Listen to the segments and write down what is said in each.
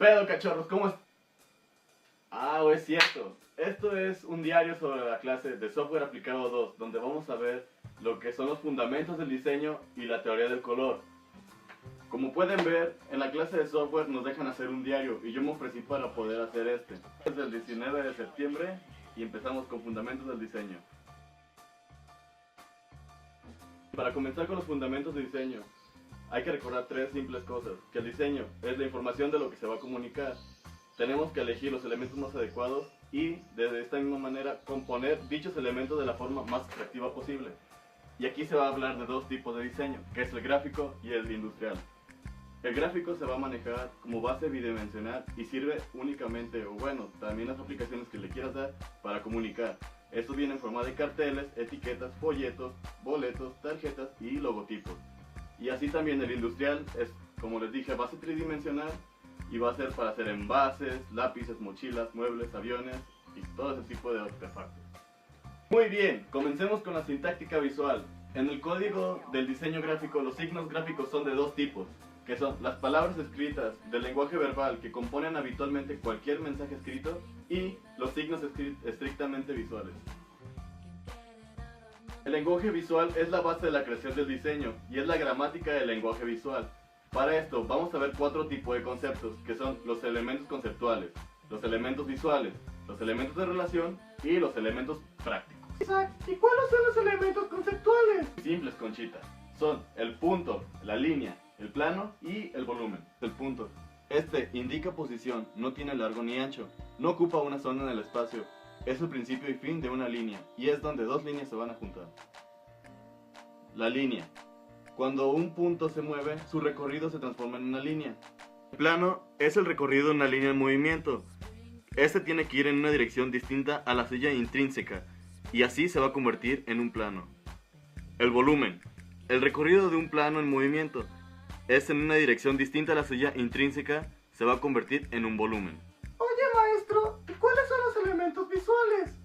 pedo, cachorros? ¿Cómo es? Es cierto. Esto es un diario sobre la clase de Software Aplicado 2, donde vamos a ver lo que son los fundamentos del diseño y la teoría del color. Como pueden ver, en la clase de software nos dejan hacer un diario y yo me ofrecí para poder hacer este. Desde el 19 de septiembre y empezamos con fundamentos del diseño. Para comenzar con los fundamentos de diseño, hay que recordar tres simples cosas. Que el diseño es la información de lo que se va a comunicar. Tenemos que elegir los elementos más adecuados y, de esta misma manera, componer dichos elementos de la forma más atractiva posible. Y aquí se va a hablar de dos tipos de diseño, que es el gráfico y el industrial. El gráfico se va a manejar como base bidimensional y sirve únicamente, o bueno, también las aplicaciones que le quieras dar para comunicar. Esto viene en forma de carteles, etiquetas, folletos, boletos, tarjetas y logotipos. Y así también el industrial es, como les dije, base tridimensional y va a ser para hacer envases, lápices, mochilas, muebles, aviones y todo ese tipo de artefactos. Muy bien, comencemos con la sintáctica visual. En el código del diseño gráfico, los signos gráficos son de dos tipos, que son las palabras escritas del lenguaje verbal que componen habitualmente cualquier mensaje escrito y los signos estrictamente visuales. El lenguaje visual es la base de la creación del diseño y es la gramática del lenguaje visual. Para esto vamos a ver cuatro tipos de conceptos, que son los elementos conceptuales, los elementos visuales, los elementos de relación y los elementos prácticos. Isaac, ¿y cuáles son los elementos conceptuales? Simples, Conchita. Son el punto, la línea, el plano y el volumen. El punto. Este indica posición, no tiene largo ni ancho, no ocupa una zona en el espacio. Es el principio y fin de una línea y es donde dos líneas se van a juntar. La línea. Cuando un punto se mueve, su recorrido se transforma en una línea. El plano es el recorrido de una línea en movimiento. Este tiene que ir en una dirección distinta a la suya intrínseca y así se va a convertir en un plano. El volumen. El recorrido de un plano en movimiento es en una dirección distinta a la suya intrínseca, se va a convertir en un volumen. Oye, maestro, ¿y cuáles son los elementos visuales?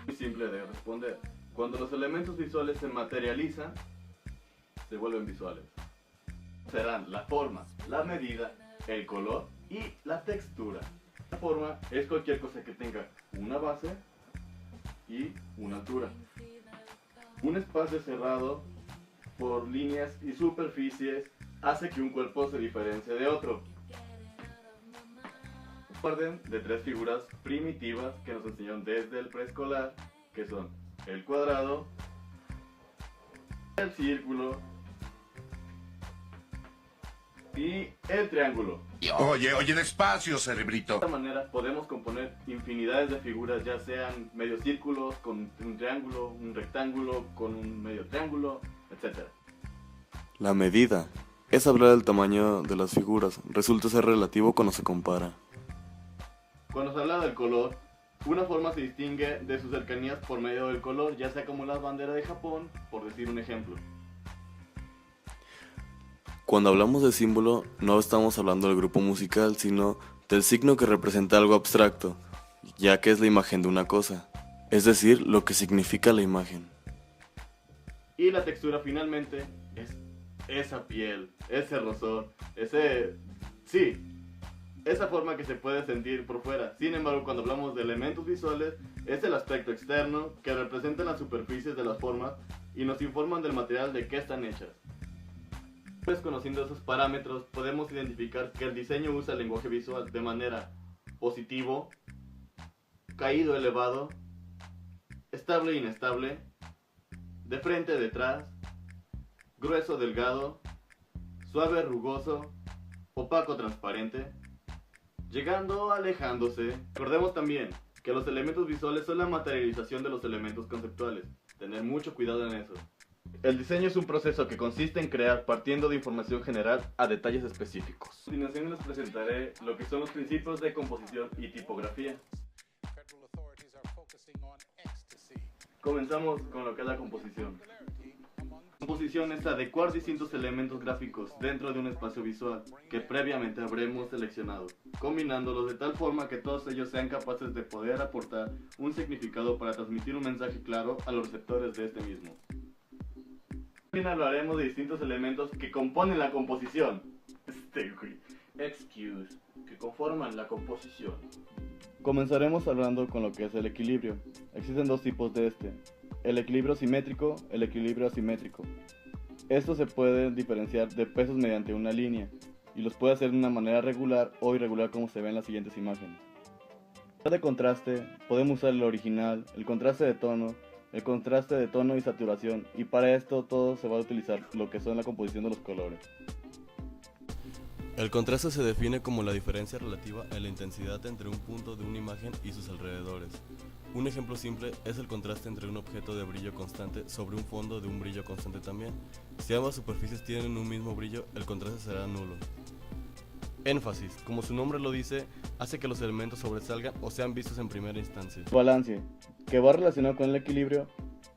Muy simple de responder. Cuando los elementos visuales se materializan, se vuelven visuales. Serán la forma, la medida, el color y la textura. La forma es cualquier cosa que tenga una base y una altura. Un espacio cerrado por líneas y superficies hace que un cuerpo se diferencie de otro. Orden de tres figuras primitivas que nos enseñaron desde el preescolar, que son el cuadrado, el círculo y el triángulo. Oye, despacio, cerebrito. De esta manera podemos componer infinidades de figuras, ya sean medio círculos, con un triángulo, un rectángulo, con un medio triángulo, etc. La medida es hablar del tamaño de las figuras, resulta ser relativo cuando se compara. Cuando se habla del color, una forma se distingue de sus cercanías por medio del color, ya sea como la bandera de Japón, por decir un ejemplo. Cuando hablamos de símbolo, no estamos hablando del grupo musical, sino del signo que representa algo abstracto, ya que es la imagen de una cosa, es decir, lo que significa la imagen. Y la textura finalmente es esa piel, ese rosor, esa forma que se puede sentir por fuera. Sin embargo, cuando hablamos de elementos visuales, es el aspecto externo que representan las superficies de las formas y nos informan del material de que están hechas. Pues conociendo esos parámetros, podemos identificar que el diseño usa el lenguaje visual de manera positivo, caído, elevado, estable, inestable, de frente, detrás, grueso, delgado, suave, rugoso, opaco, transparente, llegando, alejándose. Recordemos también que los elementos visuales son la materialización de los elementos conceptuales. Tener mucho cuidado en eso. El diseño es un proceso que consiste en crear partiendo de información general a detalles específicos. A continuación les presentaré lo que son los principios de composición y tipografía. Comenzamos con lo que es la composición. La composición es adecuar distintos elementos gráficos dentro de un espacio visual que previamente habremos seleccionado, combinándolos de tal forma que todos ellos sean capaces de poder aportar un significado para transmitir un mensaje claro a los receptores de este mismo. También hablaremos de distintos elementos que componen la composición. que conforman la composición. Comenzaremos hablando con lo que es el equilibrio. Existen dos tipos de este: el equilibrio simétrico, el equilibrio asimétrico. Estos se pueden diferenciar de pesos mediante una línea, y los puede hacer de una manera regular o irregular, como se ve en las siguientes imágenes. Para de contraste, podemos usar el original, el contraste de tono y saturación, y para esto todo se va a utilizar lo que son la composición de los colores. El contraste se define como la diferencia relativa en la intensidad entre un punto de una imagen y sus alrededores. Un ejemplo simple es el contraste entre un objeto de brillo constante sobre un fondo de un brillo constante también. Si ambas superficies tienen un mismo brillo, el contraste será nulo. Énfasis, como su nombre lo dice, hace que los elementos sobresalgan o sean vistos en primera instancia. Balance, que va relacionado con el equilibrio,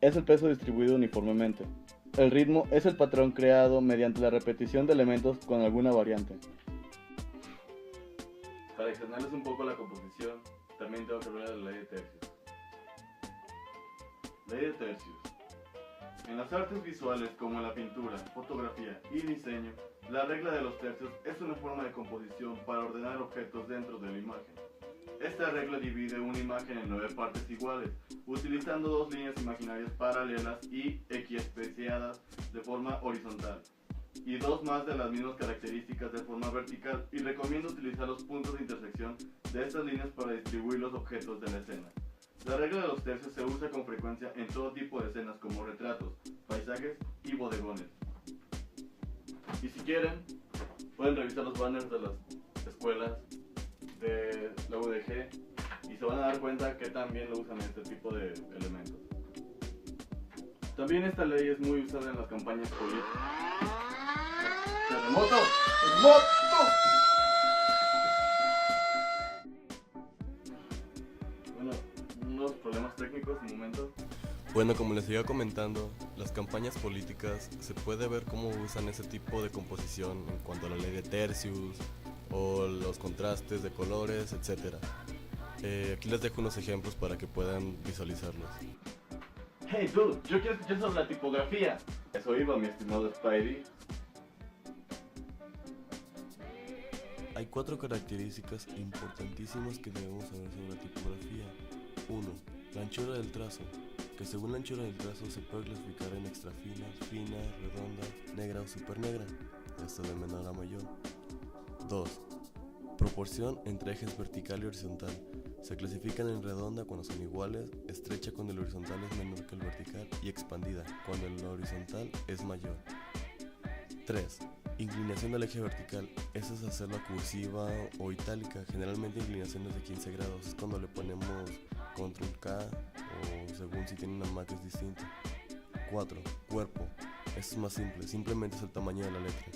es el peso distribuido uniformemente. El ritmo es el patrón creado mediante la repetición de elementos con alguna variante. Para extenderles un poco la composición, también tengo que hablar de la ley de tercios. Ley de tercios. En las artes visuales como en la pintura, fotografía y diseño, la regla de los tercios es una forma de composición para ordenar objetos dentro de la imagen. Esta regla divide una imagen en 9 partes iguales, utilizando dos líneas imaginarias paralelas y equiespeciadas de forma horizontal, y dos más de las mismas características de forma vertical, y recomiendo utilizar los puntos de intersección de estas líneas para distribuir los objetos de la escena. La regla de los tercios se usa con frecuencia en todo tipo de escenas como retratos, paisajes y bodegones. Y si quieren, pueden revisar los banners de las escuelas de la UDG y se van a dar cuenta que también lo usan en este tipo de elementos. También esta ley es muy usada en las campañas políticas. ¡Terremoto! ¡Terremoto! Bueno, unos problemas técnicos un momento. Bueno, como les iba comentando, las campañas políticas se puede ver cómo usan ese tipo de composición en cuanto a la ley de tercios o los contrastes de colores, etc. Aquí les dejo unos ejemplos para que puedan visualizarlos. Hey dude, yo quiero escuchar sobre la tipografía. Eso iba, mi estimado Spidey. Hay 4 características importantísimas que debemos saber sobre la tipografía. 1. La anchura del trazo, que según la anchura del trazo se puede clasificar en extra fina, fina, redonda, negra o super negra, esto de menor a mayor. 2. Proporción entre ejes vertical y horizontal. Se clasifican en redonda cuando son iguales, estrecha cuando el horizontal es menor que el vertical y expandida cuando el horizontal es mayor. 3. Inclinación del eje vertical. Esa es hacerla cursiva o itálica, generalmente inclinaciones de 15 grados. Es cuando le ponemos control K o según si tiene una Mac es distinto. 4. Cuerpo. Esto es más simple, simplemente es el tamaño de la letra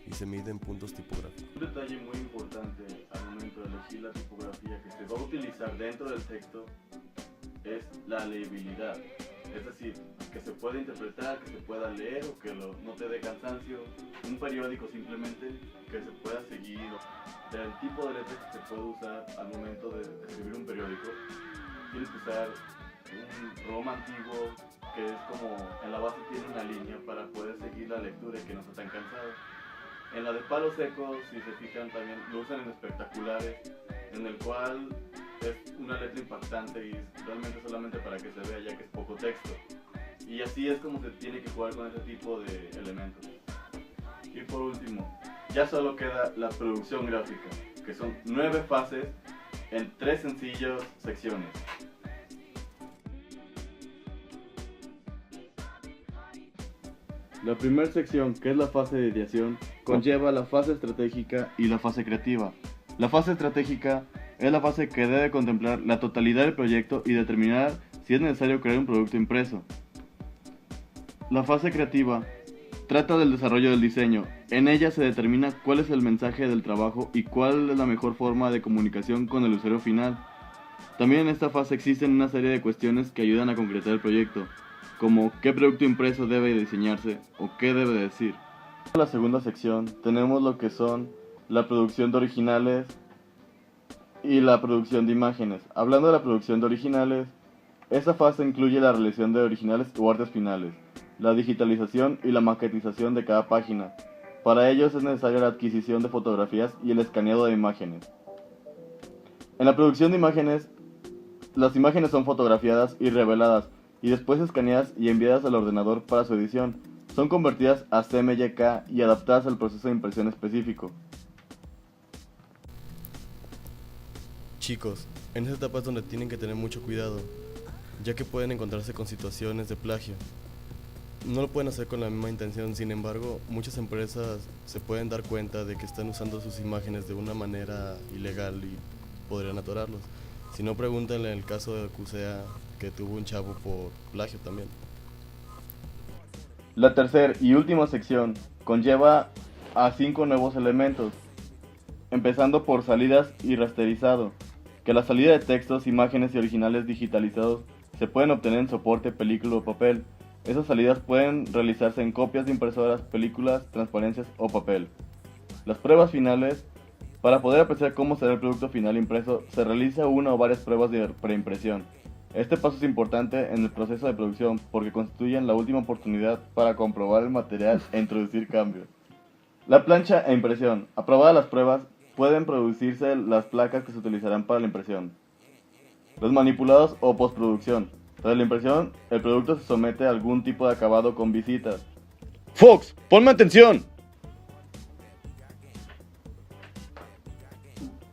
y se mide en puntos tipográficos. Un detalle muy importante al momento de elegir la tipografía que se va a utilizar dentro del texto es la legibilidad. Es decir, que se pueda interpretar, que se pueda leer o que no te dé cansancio. Un periódico simplemente que se pueda seguir. Del tipo de letra que se puede usar al momento de escribir un periódico. Tienes que usar un Roma antiguo que es como en la base tiene una línea para poder seguir la lectura y que no esté tan cansado. En la de palos secos, si se fijan, también lo usan en espectaculares, en el cual es una letra impactante y realmente solamente para que se vea, ya que es poco texto. Y así es como se tiene que jugar con ese tipo de elementos. Y por último, ya solo queda la producción gráfica, que son 9 fases en 3 sencillas secciones. La primera sección, que es la fase de ideación, conlleva la fase estratégica y la fase creativa. La fase estratégica es la fase que debe contemplar la totalidad del proyecto y determinar si es necesario crear un producto impreso. La fase creativa trata del desarrollo del diseño. En ella se determina cuál es el mensaje del trabajo y cuál es la mejor forma de comunicación con el usuario final. También en esta fase existen una serie de cuestiones que ayudan a concretar el proyecto, como qué producto impreso debe diseñarse o qué debe decir. En la segunda sección tenemos lo que son la producción de originales y la producción de imágenes. Hablando de la producción de originales, esta fase incluye la realización de originales o artes finales, la digitalización y la maquetización de cada página. Para ellos es necesaria la adquisición de fotografías y el escaneado de imágenes. En la producción de imágenes, las imágenes son fotografiadas y reveladas, y después escaneadas y enviadas al ordenador para su edición. Son convertidas a CMYK y adaptadas al proceso de impresión específico. Chicos, en esta etapa es donde tienen que tener mucho cuidado, ya que pueden encontrarse con situaciones de plagio. No lo pueden hacer con la misma intención, sin embargo, muchas empresas se pueden dar cuenta de que están usando sus imágenes de una manera ilegal y podrían atorarlos. Si no, pregúntenle en el caso de CUSEA, que tuvo un chavo por plagio también. La tercera y última sección conlleva a 5 nuevos elementos, empezando por salidas y rasterizado, que la salida de textos, imágenes y originales digitalizados se pueden obtener en soporte, película o papel. Esas salidas pueden realizarse en copias de impresoras, películas, transparencias o papel. Las pruebas finales. Para poder apreciar cómo será el producto final impreso, se realiza una o varias pruebas de preimpresión. Este paso es importante en el proceso de producción porque constituyen la última oportunidad para comprobar el material e introducir cambios. La plancha e impresión. Aprobadas las pruebas, pueden producirse las placas que se utilizarán para la impresión. Los manipulados o postproducción. Tras la impresión, el producto se somete a algún tipo de acabado con visitas. ¡Fox! ¡Ponme atención!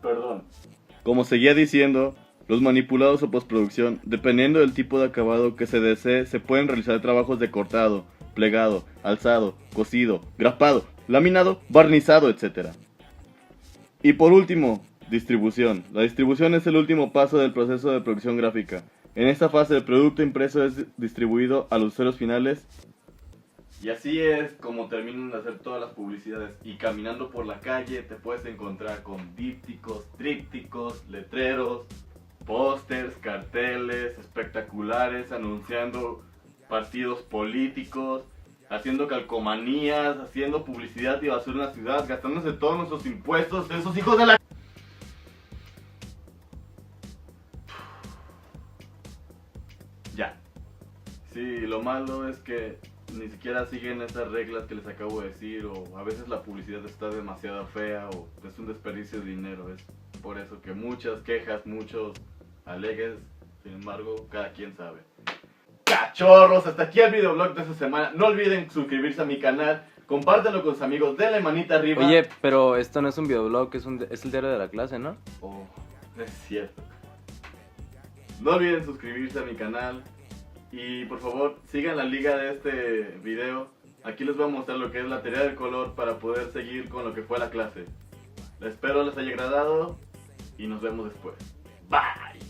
Perdón. Como seguía diciendo, los manipulados o postproducción, dependiendo del tipo de acabado que se desee, se pueden realizar trabajos de cortado, plegado, alzado, cosido, grapado, laminado, barnizado, etc. Y por último, distribución. La distribución es el último paso del proceso de producción gráfica. En esta fase el producto impreso es distribuido a los usuarios finales. Y así es como terminan de hacer todas las publicidades. Y caminando por la calle te puedes encontrar con dípticos, trípticos, letreros, pósters, carteles espectaculares anunciando partidos políticos, haciendo calcomanías, haciendo publicidad y basura en la ciudad, gastándose todos nuestros impuestos, esos hijos de la... Ya. Sí, lo malo es que ni siquiera siguen esas reglas que les acabo de decir, o a veces la publicidad está demasiado fea, o es un desperdicio de dinero. Es por eso que muchas quejas, muchos alegues, sin embargo, cada quien sabe. Cachorros, hasta aquí el videoblog de esta semana. No olviden suscribirse a mi canal, compártanlo con sus amigos, denle manita arriba. Oye, pero esto no es un videoblog, es el diario de la clase, ¿no? Oh, es cierto. No olviden suscribirse a mi canal. Y por favor, sigan la liga de este video. Aquí les voy a mostrar lo que es la teoría del color para poder seguir con lo que fue la clase. Espero les haya agradado y nos vemos después. Bye.